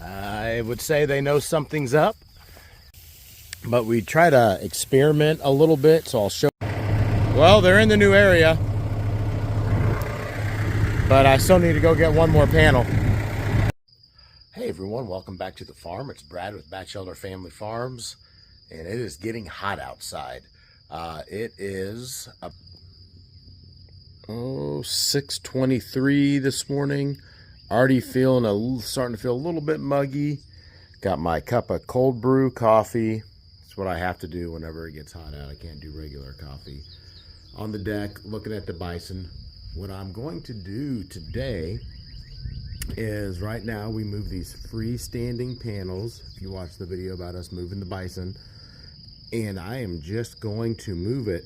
I would say they know something's up, but we try to experiment a little bit, so I'll show. Well, they're in the new area, but I still need to go get one more panel. Hey everyone, welcome back to the farm. It's Brad with Batchelder Family Farms, and it is getting hot outside. It is 6:23 this morning. Already starting to feel a little bit muggy. Got my cup of cold brew coffee. It's what I have to do whenever it gets hot out. I can't do regular coffee. On the deck, looking at the bison. What I'm going to do today is, right now we move these freestanding panels. If you watch the video about us moving the bison, and I am just going to move it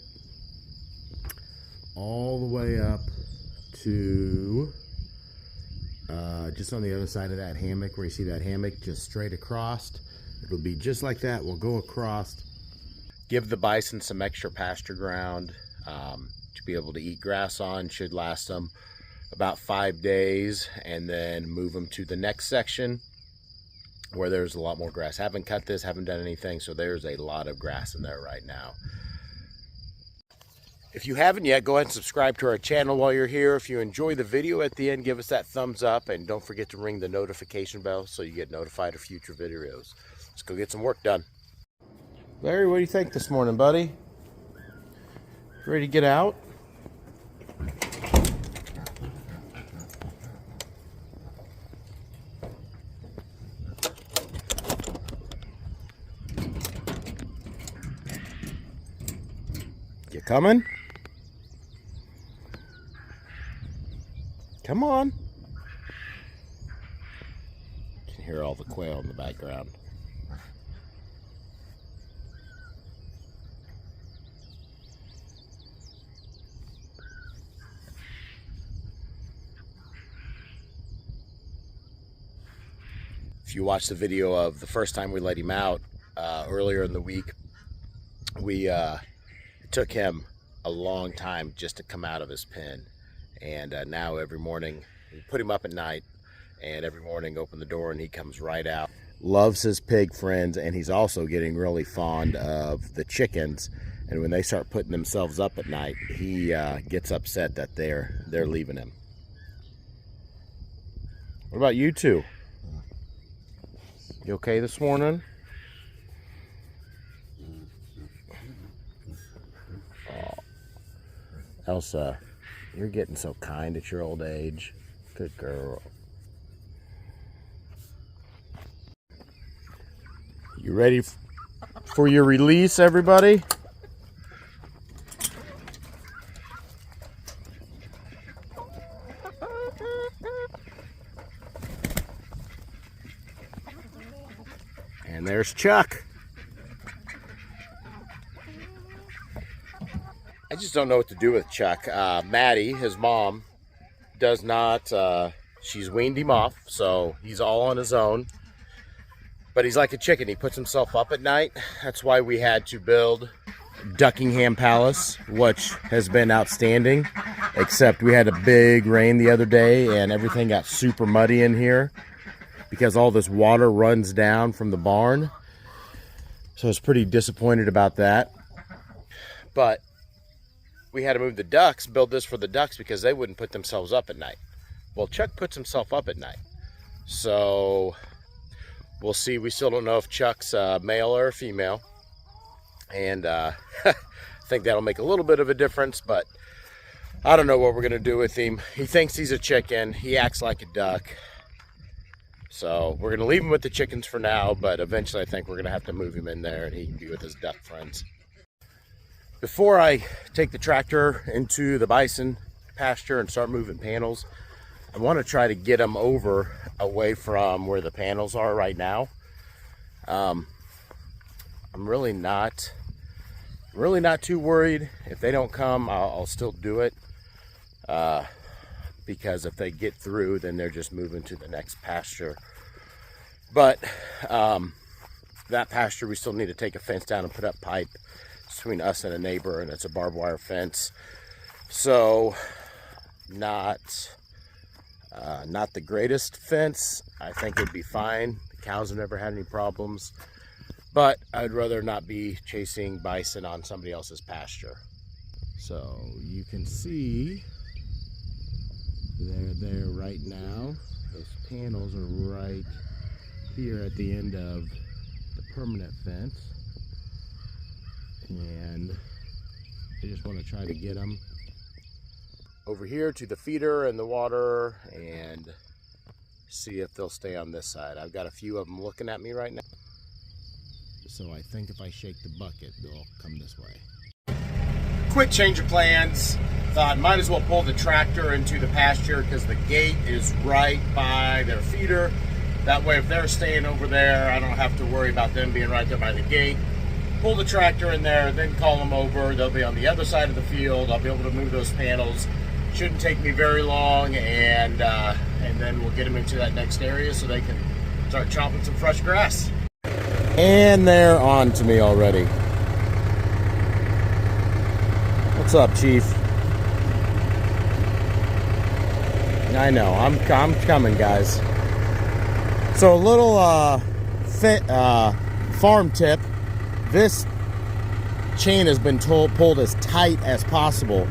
all the way up to just on the other side of that hammock, where you see that hammock, just straight across. It'll be just like that. We'll go across, give the bison some extra pasture ground to be able to eat grass on. Should last them about 5 days, and then move them to the next section where there's a lot more grass. Haven't cut this, haven't done anything, so there's a lot of grass in there right now. If you haven't yet, go ahead and subscribe to our channel while you're here. If you enjoy the video at the end, give us that thumbs up, and don't forget to ring the notification bell so you get notified of future videos. Let's go get some work done. Larry, what do you think this morning, buddy? Ready to get out? You coming? Come on. You can hear all the quail in the background. If you watch the video of the first time we let him out earlier in the week, we took him a long time just to come out of his pen, and now every morning we put him up at night, and every morning open the door and he comes right out. Loves his pig friends, and he's also getting really fond of the chickens, and when they start putting themselves up at night, he gets upset that they're leaving him. What about you two? You okay this morning? Elsa, you're getting so kind at your old age. Good girl. You ready for your release, everybody? And there's Chuck. I just don't know what to do with Chuck. Maddie, his mom, does not, she's weaned him off, so he's all on his own. But he's like a chicken. He puts himself up at night. That's why we had to build Duckingham Palace, which has been outstanding. Except we had a big rain the other day, and everything got super muddy in here because all this water runs down from the barn. So I was pretty disappointed about that. But we had to move the ducks, build this for the ducks, because they wouldn't put themselves up at night. Well, Chuck puts himself up at night. So we'll see. We still don't know if Chuck's male or female. And I think that'll make a little bit of a difference, but I don't know what we're going to do with him. He thinks he's a chicken. He acts like a duck. So we're going to leave him with the chickens for now, but eventually I think we're going to have to move him in there and he can be with his duck friends. Before I take the tractor into the bison pasture and start moving panels, I want to try to get them over away from where the panels are right now. I'm really not too worried. If they don't come, I'll still do it, because if they get through, then they're just moving to the next pasture. But that pasture, we still need to take a fence down and put up pipe between us and a neighbor, and it's a barbed wire fence. So not Not the greatest fence. I think it'd be fine. The cows have never had any problems. But I'd rather not be chasing bison on somebody else's pasture. So you can see they're there right now. Those panels are right here at the end of the permanent fence. And I just want to try to get them over here to the feeder and the water and see if they'll stay on this side. I've got a few of them looking at me right now. So I think if I shake the bucket, they'll come this way. Quick change of plans. Thought might as well pull the tractor into the pasture because the gate is right by their feeder. That way if they're staying over there, I don't have to worry about them being right there by the gate. Pull the tractor in there, then call them over. They'll be on the other side of the field. I'll be able to move those panels. Shouldn't take me very long, and then we'll get them into that next area so they can start chopping some fresh grass. And they're on to me already. What's up, Chief? I know, I'm coming, guys. So a little farm tip. This chain has been pulled as tight as possible.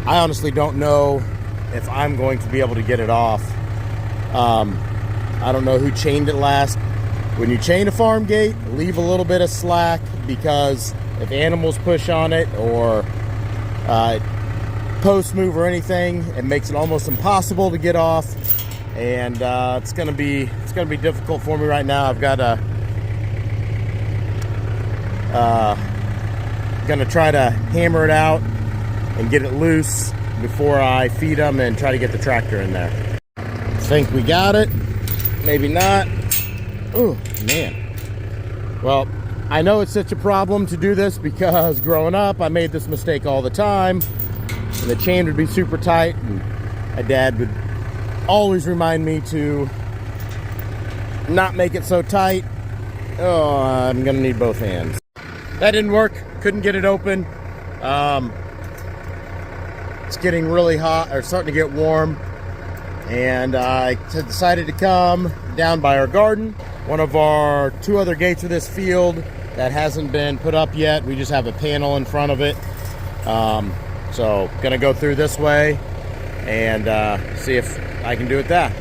I honestly don't know if I'm going to be able to get it off. I don't know who chained it last. When you chain a farm gate, leave a little bit of slack, because if animals push on it or posts move or anything, it makes it almost impossible to get off. And it's gonna be difficult for me right now. I've got a gonna try to hammer it out and get it loose before I feed them and try to get the tractor in there. Think we got it, maybe not. Oh man. Well, I know it's such a problem to do this because growing up I made this mistake all the time, and the chain would be super tight, and my dad would always remind me to not make it so tight. Oh, I'm gonna need both hands. That didn't work, couldn't get it open. It's getting really hot, or starting to get warm, and I decided to come down by our garden. One of our two other gates of this field that hasn't been put up yet. We just have a panel in front of it. So gonna go through this way and see if I can do it that.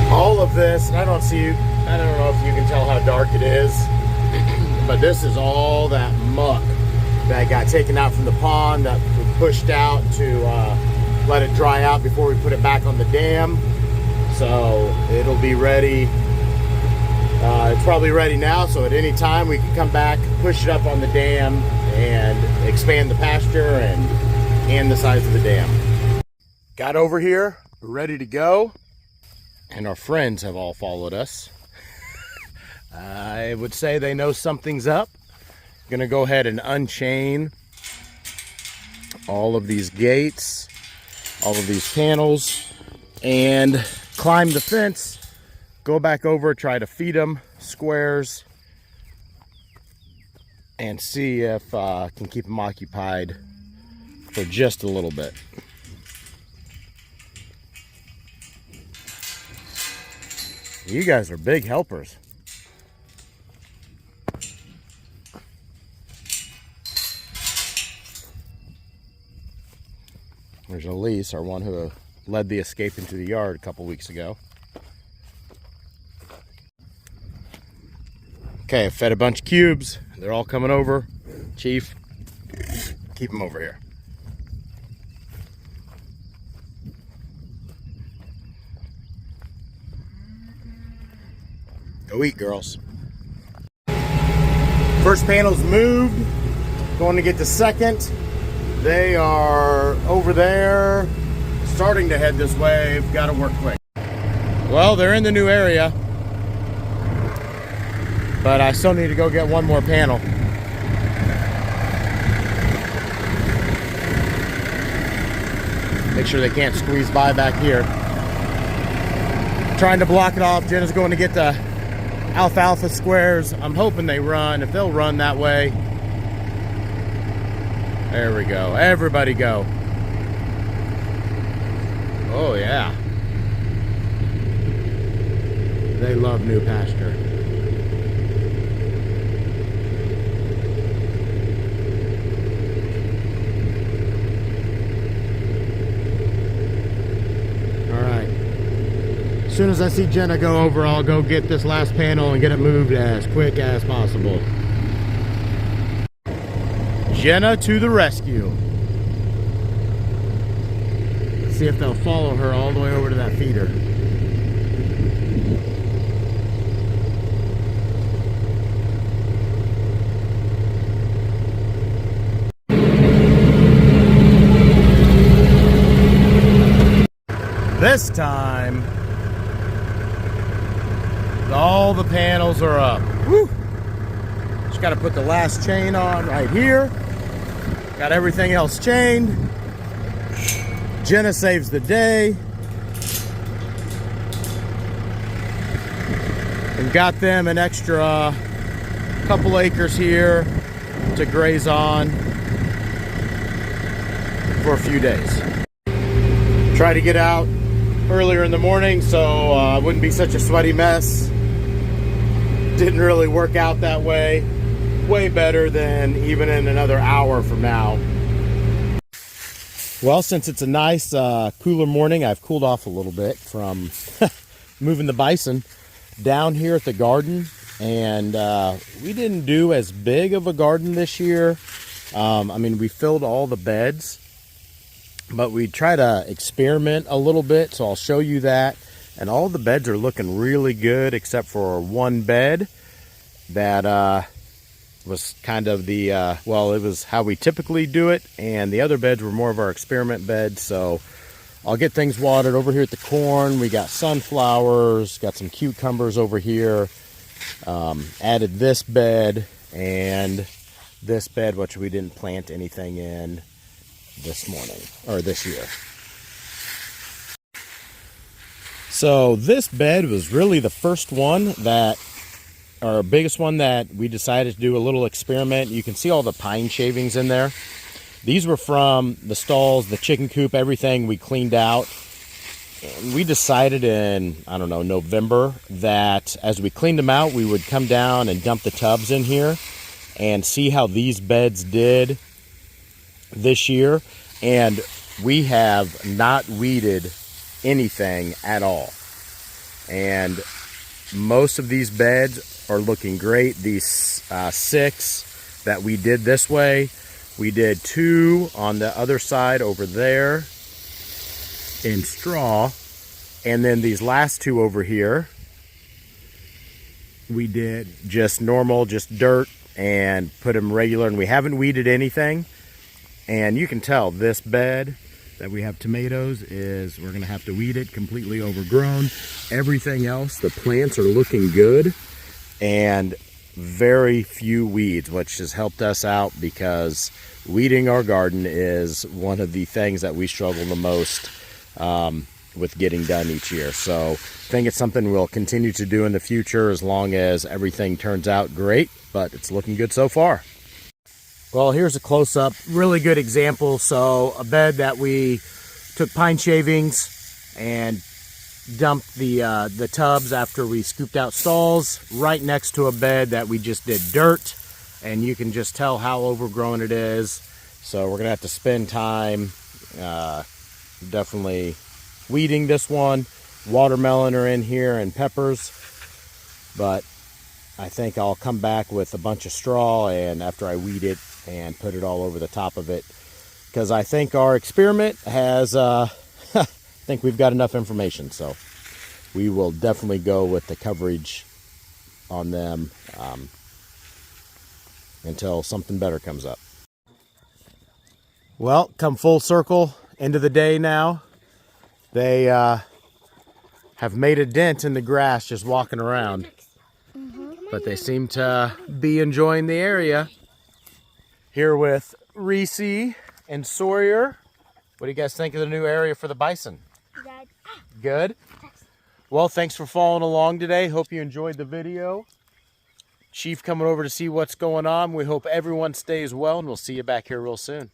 All of this, I don't know if you can tell how dark it is, but this is all that muck that got taken out from the pond that we pushed out to let it dry out before we put it back on the dam. So it'll be ready. It's probably ready now, so at any time we can come back, push it up on the dam, and expand the pasture and the size of the dam. Got over here, we're ready to go, and our friends have all followed us. I would say they know something's up. Gonna go ahead and unchain all of these gates, all of these panels, and climb the fence, go back over, try to feed them squares, and see if I can keep them occupied for just a little bit. You guys are big helpers. There's Elise, our one who led the escape into the yard a couple weeks ago. Okay, I fed a bunch of cubes. They're all coming over. Chief, keep them over here. Go eat, girls. First panel's moved. Going to get the second. They are over there, starting to head this way. We've got to work quick. Well, they're in the new area, but I still need to go get one more panel. Make sure they can't squeeze by back here. Trying to block it off. Jenna's going to get the alfalfa squares. I'm hoping they run. If they'll run that way. There we go. Everybody go. Oh yeah. They love new pasture. As soon as I see Jenna go over, I'll go get this last panel and get it moved as quick as possible. Jenna to the rescue. Let's see if they'll follow her all the way over to that feeder. This time, all the panels are up. Woo! Just got to put the last chain on right here. Got everything else chained. Jenna saves the day. And got them an extra couple acres here to graze on for a few days. Try to get out earlier in the morning so it wouldn't be such a sweaty mess. Didn't really work out that way. Way better than even in another hour from now. Well, since it's a nice cooler morning, I've cooled off a little bit from moving the bison down here at the garden. And we didn't do as big of a garden this year. I mean, we filled all the beds, but we try to experiment a little bit, so I'll show you that. And all the beds are looking really good except for one bed that was kind of the, well, it was how we typically do it. And the other beds were more of our experiment beds. So I'll get things watered over here at the corn. We got sunflowers, got some cucumbers over here. Added this bed and this bed, which we didn't plant anything in this morning, or this year. So this bed was really the first one that, our biggest one that we decided to do a little experiment. You can see all the pine shavings in there. These were from the stalls, the chicken coop, everything we cleaned out. And we decided in, I don't know, November, that as we cleaned them out, we would come down and dump the tubs in here and see how these beds did this year. And we have not weeded anything at all, and most of these beds are looking great. These 6 that we did this way, we did 2 on the other side over there in straw, and then these last 2 over here we did just normal, just dirt, and put them regular, and we haven't weeded anything. And you can tell this bed that we have tomatoes is, we're gonna have to weed it, completely overgrown. Everything else, the plants are looking good and very few weeds, which has helped us out because weeding our garden is one of the things that we struggle the most with getting done each year. So I think it's something we'll continue to do in the future as long as everything turns out great, but it's looking good so far. Well, here's a close-up, really good example. So a bed that we took pine shavings and dumped the tubs after we scooped out stalls, right next to a bed that we just did dirt, and you can just tell how overgrown it is. So we're gonna have to spend time definitely weeding this one. Watermelon are in here and peppers, but I think I'll come back with a bunch of straw and after I weed it and put it all over the top of it, because I think our experiment has I think we've got enough information, so we will definitely go with the coverage on them until something better comes up. Well, come full circle, end of the day now. They have made a dent in the grass just walking around, but they seem to be enjoying the area. Here with Reese and Sawyer. What do you guys think of the new area for the bison? Good. Good? Well, thanks for following along today. Hope you enjoyed the video. Chief coming over to see what's going on. We hope everyone stays well, and we'll see you back here real soon.